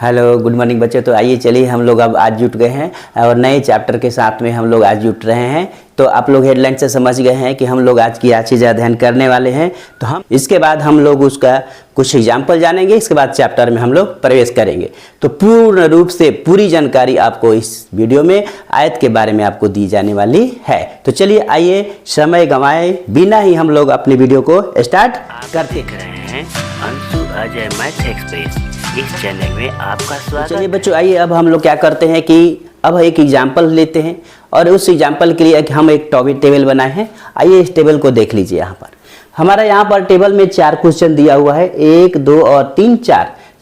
Hello good morning बच्चों। तो आइए चलिए हम लोग अब आज जुट गए हैं और नए चैप्टर के साथ में हम लोग आज जुट रहे हैं। तो आप लोग हेडलाइन से समझ गए हैं कि हम लोग आज की चीज़ें अध्ययन करने वाले हैं। तो हम इसके बाद हम लोग उसका कुछ एग्जाम्पल जानेंगे, इसके बाद चैप्टर में हम लोग प्रवेश करेंगे। तो पूर्ण रूप से पूरी जानकारी आपको इस वीडियो में आयत के बारे में आपको दी जाने वाली है। तो चलिए आइए समय गंवाए बिना ही हम लोग अपने वीडियो को स्टार्ट करते हैं। अंशु अजय मैथ एक्सप्रेस इस चैनल में आपका स्वागत। चलिए बच्चों, आइए अब हम लोग क्या करते हैं कि अब एक एग्जाम्पल लेते हैं और उस एग्जाम्पल के लिए हम एक टॉपिक टेबल बनाए हैं। आइए इस टेबल को देख लीजिए। यहाँ पर हमारा यहाँ पर टेबल में 4 क्वेश्चन दिया हुआ है, 1, 2 और 3,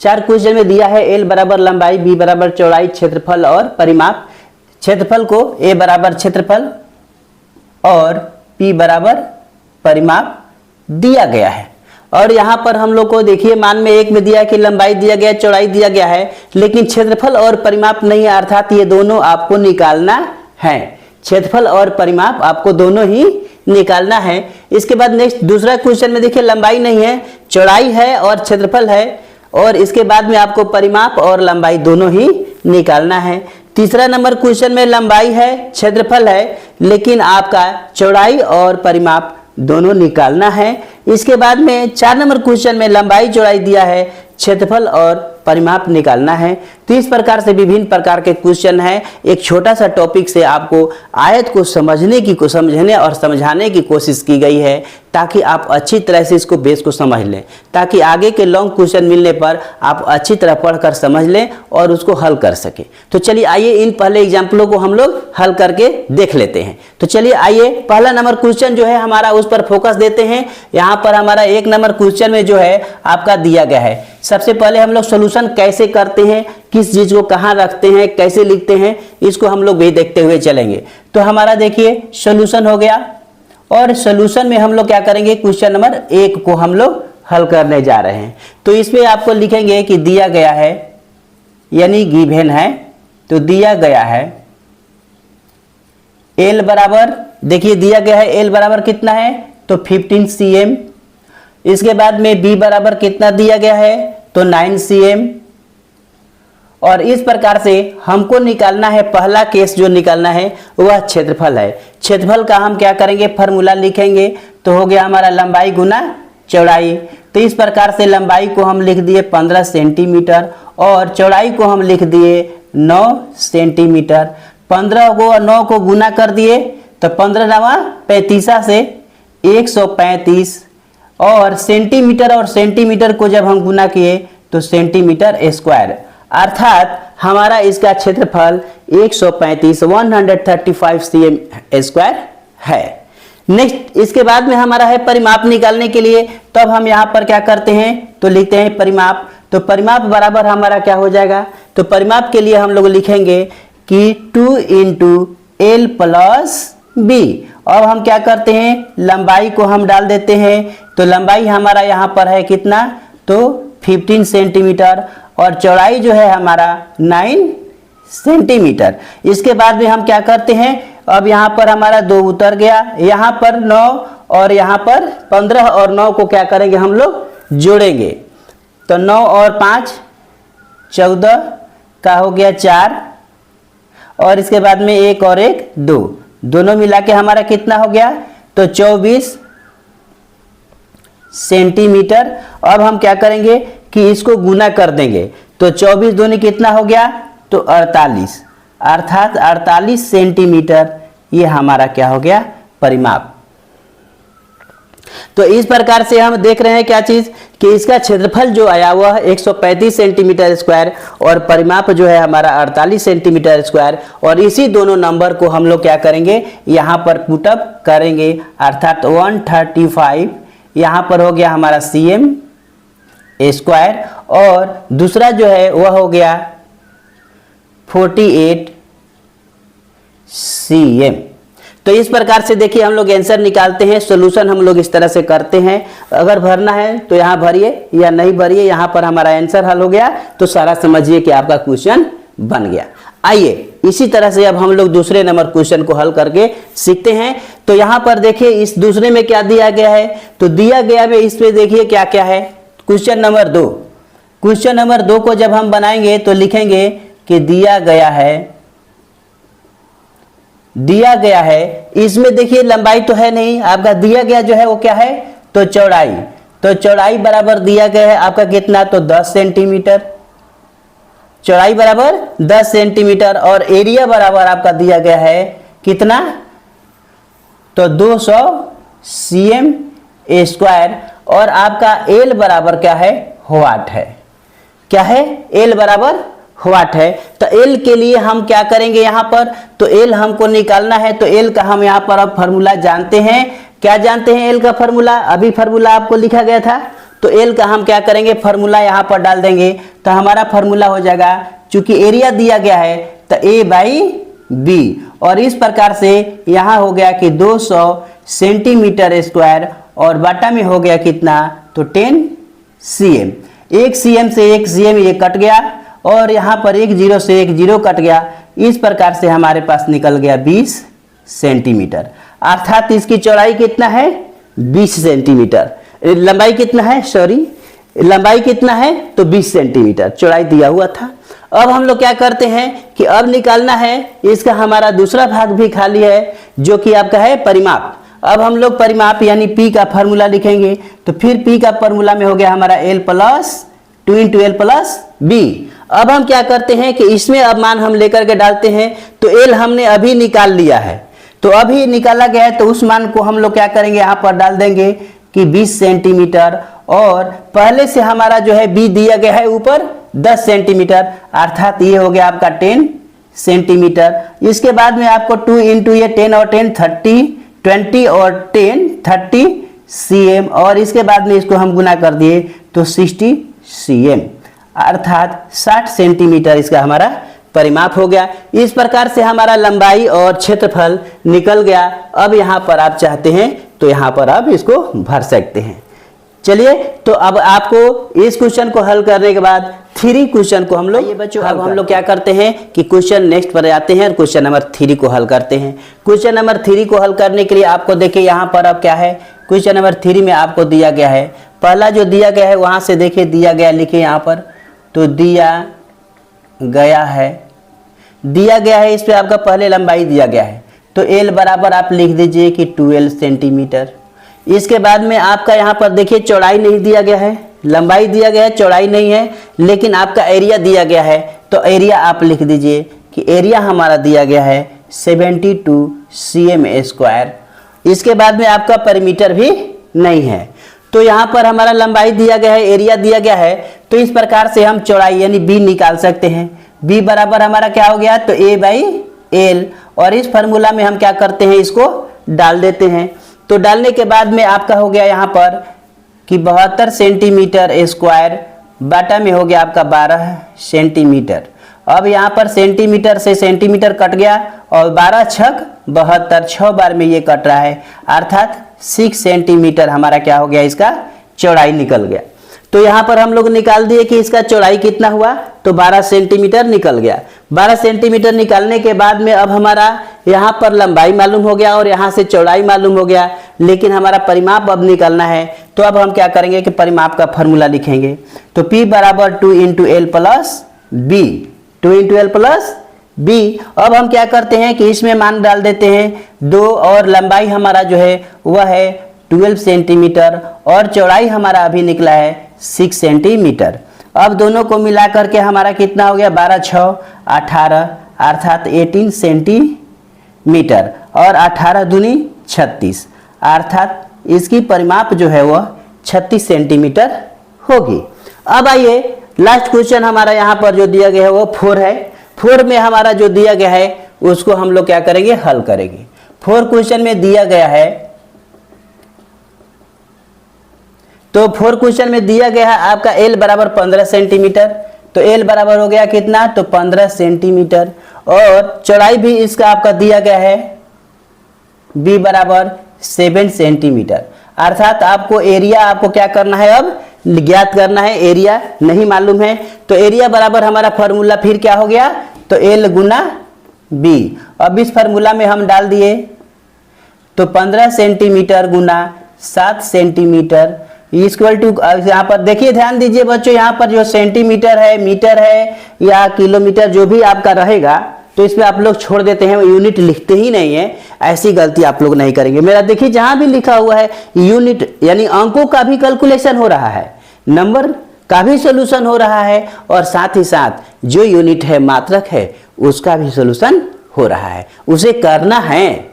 4 क्वेश्चन में दिया है एल बराबर लंबाई, बी बराबर चौड़ाई, क्षेत्रफल और परिमाप। क्षेत्रफल को ए बराबर क्षेत्रफल और पी बराबर परिमाप दिया गया है। और यहाँ पर हम लोग को देखिए मान में 1 में दिया है कि लंबाई दिया गया है, चौड़ाई दिया गया है, लेकिन क्षेत्रफल और परिमाप नहीं है, अर्थात ये दोनों आपको निकालना है। क्षेत्रफल और परिमाप आपको दोनों ही निकालना है। इसके बाद नेक्स्ट दूसरा क्वेश्चन में देखिए लंबाई नहीं है, चौड़ाई है और क्षेत्रफल है, और इसके बाद में आपको परिमाप और लंबाई दोनों ही निकालना है। तीसरा नंबर क्वेश्चन में लंबाई है, क्षेत्रफल है, लेकिन आपका चौड़ाई और परिमाप दोनों निकालना है। इसके बाद में 4 नंबर क्वेश्चन में लंबाई चौड़ाई दिया है, क्षेत्रफल और परिमाप निकालना है। तो इस प्रकार से विभिन्न प्रकार के क्वेश्चन है। एक छोटा सा टॉपिक से आपको आयत को समझने और समझाने की कोशिश की गई है, ताकि आप अच्छी तरह से इसको बेस को समझ लें, ताकि आगे के लॉन्ग क्वेश्चन मिलने पर आप अच्छी तरह पढ़कर समझ लें और उसको हल कर सके। तो चलिए आइए इन पहले एग्जाम्पलों को हम लोग हल करके देख लेते हैं। तो चलिए आइए पहला नंबर क्वेश्चन जो है हमारा उस पर फोकस देते हैं। यहाँ पर हमारा 1 नंबर क्वेश्चन में जो है आपका दिया गया है। सबसे पहले हम लोग सोल्यूशन कैसे करते हैं, किस चीज को कहाँ रखते हैं, कैसे लिखते हैं, इसको हम लोग भी देखते हुए चलेंगे। तो हमारा देखिए सोल्यूशन हो गया, और सोल्यूशन में हम लोग क्या करेंगे, क्वेश्चन नंबर 1 को हम लोग हल करने जा रहे हैं। तो इसमें आपको लिखेंगे कि दिया गया है, यानी गिवन है। तो दिया गया है एल बराबर, देखिए दिया गया है एल बराबर कितना है, तो 15 cm। इसके बाद में बी बराबर कितना दिया गया है, तो 9 cm। और इस प्रकार से हमको निकालना है, पहला केस जो निकालना है वह क्षेत्रफल है। क्षेत्रफल का हम क्या करेंगे, फार्मूला लिखेंगे। तो हो गया हमारा लंबाई गुना चौड़ाई। तो इस प्रकार से लंबाई को हम लिख दिए 15 सेंटीमीटर और चौड़ाई को हम लिख दिए 9 सेंटीमीटर। 15 को और 9 को गुना कर दिए तो 15 9 35 से 135, और सेंटीमीटर को जब हम गुना किए तो सेंटीमीटर स्क्वायर, अर्थात हमारा इसका क्षेत्रफल 135 cm स्क्वायर है। नेक्स्ट इसके बाद में हमारा है परिमाप निकालने के लिए। तो अब हम यहाँ पर क्या करते हैं, तो लिखते हैं परिमाप। तो परिमाप बराबर हमारा क्या हो जाएगा, तो परिमाप के लिए हम लोग लिखेंगे कि 2 × L + B। अब हम क्या करते हैं, लंबाई को हम डाल देते हैं। तो लंबाई हमारा यहाँ पर है कितना, तो 15 सेंटीमीटर, और चौड़ाई जो है हमारा 9 सेंटीमीटर। इसके बाद में हम क्या करते हैं, अब यहाँ पर हमारा 2 उतर गया, यहाँ पर 9 और यहाँ पर 15, और 9 को क्या करेंगे हम लोग जोड़ेंगे। तो 9 और 5 14 का हो गया 4, और इसके बाद में 1 और 1 2, दोनों मिला के हमारा कितना हो गया, तो 24 सेंटीमीटर। अब हम क्या करेंगे कि इसको गुना कर देंगे। तो 24 दूनी कितना हो गया, तो 48, अर्थात 48 सेंटीमीटर ये हमारा क्या हो गया, परिमाप। तो इस प्रकार से हम देख रहे हैं क्या चीज, कि इसका क्षेत्रफल जो आया हुआ है 135 सेंटीमीटर स्क्वायर, और परिमाप जो है हमारा 48 सेंटीमीटर स्क्वायर। और इसी दोनों नंबर को हम लोग क्या करेंगे, यहाँ पर पुटअप करेंगे, अर्थात 135 यहाँ पर हो गया हमारा cm स्क्वायर, और दूसरा जो है वह हो गया 48 cm। तो इस प्रकार से देखिए हम लोग आंसर निकालते हैं। सॉल्यूशन हम लोग इस तरह से करते हैं। अगर भरना है तो यहाँ भरिए या नहीं भरिए, यहाँ पर हमारा आंसर हल हो गया तो सारा समझिए कि आपका क्वेश्चन बन गया। आइए इसी तरह से अब हम लोग दूसरे नंबर क्वेश्चन को हल करके सीखते हैं। तो यहाँ पर देखिए इस दूसरे में क्या दिया गया है, तो दिया गया में इसमें देखिए क्या क्या है। क्वेश्चन नंबर 2, क्वेश्चन नंबर 2 को जब हम बनाएंगे तो लिखेंगे कि दिया गया है, इसमें देखिए लंबाई तो है नहीं, आपका दिया गया जो है वो क्या है, तो चौड़ाई। तो चौड़ाई बराबर दिया गया है आपका कितना, तो 10 सेंटीमीटर। चौड़ाई बराबर 10 सेंटीमीटर और एरिया बराबर आपका दिया गया है कितना, तो 200 cm स्क्वायर। और आपका एल बराबर क्या है, वाट है। क्या है, एल बराबर वाट है। तो एल के लिए हम क्या करेंगे यहाँ पर, तो एल हमको निकालना है। तो एल का हम यहाँ पर अब फार्मूला जानते हैं। क्या जानते हैं एल का फार्मूला, अभी फार्मूला आपको लिखा गया था। तो एल का हम क्या करेंगे, फार्मूला यहाँ पर डाल देंगे। तो हमारा फार्मूला हो जाएगा, चूंकि एरिया दिया गया है तो ए बाई बी, और इस प्रकार से यहाँ हो गया कि 200 सेंटीमीटर स्क्वायर और बाटा में हो गया कितना, तो 10 cm। 1 cm से 1 cm ये कट गया और यहाँ पर 1 0 से 1 0 कट गया। इस प्रकार से हमारे पास निकल गया 20 सेंटीमीटर। अर्थात इसकी चौड़ाई कितना है, 20 सेंटीमीटर। लंबाई कितना है, लंबाई कितना है, तो 20 सेंटीमीटर चौड़ाई दिया हुआ था। अब हम लोग क्या करते हैं कि अब निकालना है इसका हमारा दूसरा भाग भी खाली है, जो कि आपका है परिमाप। अब हम लोग परिमाप यानी P का फार्मूला लिखेंगे। तो फिर P का फार्मूला में हो गया हमारा L plus 2 × L plus B। अब हम क्या करते हैं कि इसमें अब मान हम लेकर के डालते हैं। तो L हमने अभी निकाल लिया है, तो अभी निकाला गया है, तो उस मान को हम लोग क्या करेंगे, यहाँ पर डाल देंगे कि 20 सेंटीमीटर। और पहले से हमारा जो है B दिया गया है ऊपर 10 सेंटीमीटर, अर्थात ये हो गया आपका 10 सेंटीमीटर। इसके बाद में आपको 2 × ये 10 और 10 30, 20 और 10 30 cm, और इसके बाद में इसको हम गुना कर दिए तो 60 cm, अर्थात 60 सेंटीमीटर इसका हमारा परिमाप हो गया। इस प्रकार से हमारा लंबाई और क्षेत्रफल निकल गया। अब यहाँ पर आप चाहते हैं तो यहाँ पर आप इसको भर सकते हैं। चलिए, तो अब आपको इस क्वेश्चन को हल करने के बाद 3 क्वेश्चन को हम लोग, बच्चों अब हम लोग क्या करते हैं कि क्वेश्चन नेक्स्ट पर जाते हैं और क्वेश्चन नंबर 3 को हल करते हैं। क्वेश्चन नंबर 3 को हल करने के लिए आपको देखिए यहाँ पर अब क्या है, क्वेश्चन नंबर 3 में आपको दिया गया है, पहला जो दिया गया है वहाँ से देखिए दिया गया, लिखिए यहाँ पर, तो दिया गया है इस पर आपका पहले लंबाई दिया गया है। तो एल बराबर आप लिख दीजिए कि 12 सेंटीमीटर। इसके बाद में आपका यहाँ पर देखिए चौड़ाई नहीं दिया गया है, लंबाई दिया गया है, चौड़ाई नहीं है, लेकिन आपका एरिया दिया गया है। तो एरिया आप लिख दीजिए कि एरिया हमारा दिया गया है 72 cm स्क्वायर। इसके बाद में आपका परिमीटर भी नहीं है। तो यहाँ पर हमारा लंबाई दिया गया है, एरिया दिया गया है, तो इस प्रकार से हम चौड़ाई यानी बी निकाल सकते हैं। बी बराबर हमारा क्या हो गया, तो ए बाई एल, और इस फार्मूला में हम क्या करते हैं, इसको डाल देते हैं। तो डालने के बाद में आपका हो गया यहाँ पर कि 72 सेंटीमीटर स्क्वायर बाटा में हो गया आपका 12 सेंटीमीटर। अब यहाँ पर सेंटीमीटर से सेंटीमीटर कट गया और 12 छक 72, 6 बार में ये कट रहा है, अर्थात 6 सेंटीमीटर हमारा क्या हो गया, इसका चौड़ाई निकल गया। तो यहाँ पर हम लोग निकाल दिए कि इसका चौड़ाई कितना हुआ, तो 12 सेंटीमीटर निकल गया। 12 सेंटीमीटर निकालने के बाद में अब हमारा यहाँ पर लंबाई मालूम हो गया और यहाँ से चौड़ाई मालूम हो गया, लेकिन हमारा परिमाप अब निकालना है। तो अब हम क्या करेंगे कि परिमाप का फॉर्मूला लिखेंगे। तो P बराबर 2 × L plus B, 2 × L plus B। अब हम क्या करते हैं कि इसमें मान डाल देते हैं 2, और लंबाई हमारा जो है वह है 12 सेंटीमीटर और चौड़ाई हमारा अभी निकला है 6 सेंटीमीटर। अब दोनों को मिला करके हमारा कितना हो गया, 12 6 18, अर्थात 18 सेंटीमीटर, और 18 दूनी 36, अर्थात इसकी परिमाप जो है वह 36 सेंटीमीटर होगी। अब आइए लास्ट क्वेश्चन हमारा यहाँ पर जो दिया गया है वो 4 है। 4 में हमारा जो दिया गया है उसको हम लोग क्या करेंगे, हल करेंगे। 4 क्वेश्चन में दिया गया है, तो 4 क्वेश्चन में दिया गया है आपका L बराबर 15 सेंटीमीटर। तो L बराबर हो गया कितना, तो 15 सेंटीमीटर, और चौड़ाई भी इसका आपका दिया गया है B बराबर 7 सेंटीमीटर। अर्थात आपको एरिया आपको क्या करना है, अब ज्ञात करना है, एरिया नहीं मालूम है। तो एरिया बराबर हमारा फॉर्मूला फिर क्या हो गया, तो L गुना B। अब इस फार्मूला में हम डाल दिए तो 15 सेंटीमीटर गुना 7 सेंटीमीटर इक्वल टू, यहाँ पर देखिए ध्यान दीजिए बच्चों, यहाँ पर जो सेंटीमीटर है, मीटर है या किलोमीटर जो भी आपका रहेगा, तो इसमें आप लोग छोड़ देते हैं, यूनिट लिखते ही नहीं है। ऐसी गलती आप लोग नहीं करेंगे। मेरा देखिए जहाँ भी लिखा हुआ है यूनिट, यानी अंकों का भी कैलकुलेशन हो रहा है, नंबर का भी सोल्यूशन हो रहा है, और साथ ही साथ जो यूनिट है, मात्रक है, उसका भी सोल्यूशन हो रहा है। उसे करना है,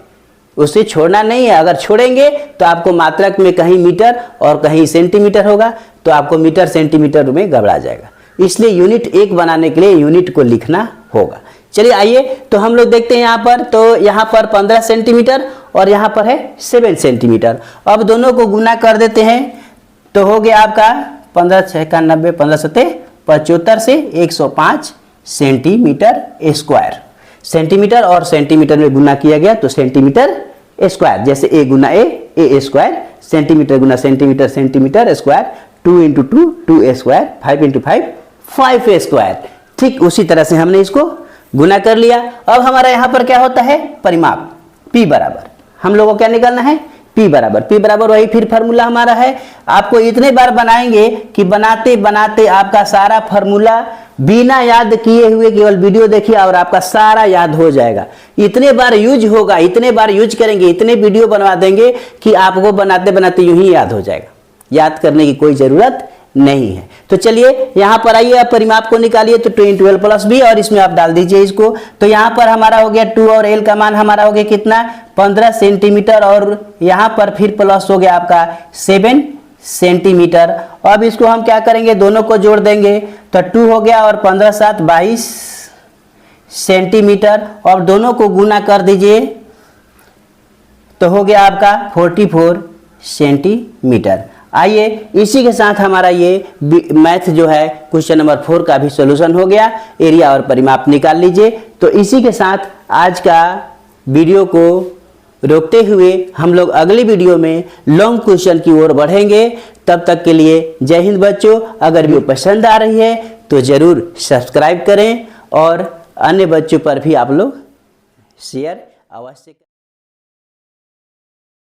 उसे छोड़ना नहीं है। अगर छोड़ेंगे तो आपको मात्रक में कहीं मीटर और कहीं सेंटीमीटर होगा, तो आपको मीटर सेंटीमीटर में गड़बड़ा जाएगा। इसलिए यूनिट एक बनाने के लिए यूनिट को लिखना होगा। चलिए आइए तो हम लोग देखते हैं यहाँ पर, तो यहाँ पर 15 सेंटीमीटर और यहाँ पर है 7 सेंटीमीटर। अब दोनों को गुना कर देते हैं, तो हो गया आपका 15 छक्का 90, 15 सत्ते 75 से 105 सेंटीमीटर स्क्वायर। सेंटीमीटर और सेंटीमीटर में गुना किया गया तो सेंटीमीटर स्क्वायर, जैसे ए गुना ए स्क्वायर, सेंटीमीटर गुना centimetre centimetre square, 2 into 2 2 square, 5 into 5 5 square. ठीक उसी तरह से हमने इसको गुना कर लिया। अब हमारा यहाँ पर क्या होता है, परिमाप P बराबर, हम लोगों को क्या निकालना है, P बराबर वही फिर फार्मूला हमारा है। आपको इतने बार बनाएंगे कि बनाते बनाते आपका सारा फार्मूला बिना याद किए हुए केवल वीडियो देखिए और आपका सारा याद हो जाएगा। इतने बार यूज होगा, इतने बार यूज करेंगे, इतने वीडियो बनवा देंगे कि आपको बनाते बनाते यूं ही याद हो जाएगा। याद करने की कोई जरूरत नहीं है। तो चलिए यहाँ पर आइए, आप परिमाप को निकालिए। तो 2 इंटू 12 प्लस बी, और इसमें आप डाल दीजिए इसको। तो यहाँ पर हमारा हो गया 2 और एल का मान हमारा हो गया कितना, 15 सेंटीमीटर, और यहाँ पर फिर प्लस हो गया आपका 7 सेंटीमीटर। अब इसको हम क्या करेंगे, दोनों को जोड़ देंगे, तो 2 हो गया और 15 7 22 सेंटीमीटर, और दोनों को गुना कर दीजिए तो हो गया आपका 44 सेंटीमीटर। आइए इसी के साथ हमारा ये मैथ जो है क्वेश्चन नंबर 4 का भी सॉल्यूशन हो गया। एरिया और परिमाप निकाल लीजिए। तो इसी के साथ आज का वीडियो को रोकते हुए हम लोग अगली वीडियो में लॉन्ग क्वेश्चन की ओर बढ़ेंगे। तब तक के लिए जय हिंद बच्चों। अगर वीडियो पसंद आ रही है तो ज़रूर सब्सक्राइब करें और अन्य बच्चों पर भी आप लोग शेयर अवश्य करें।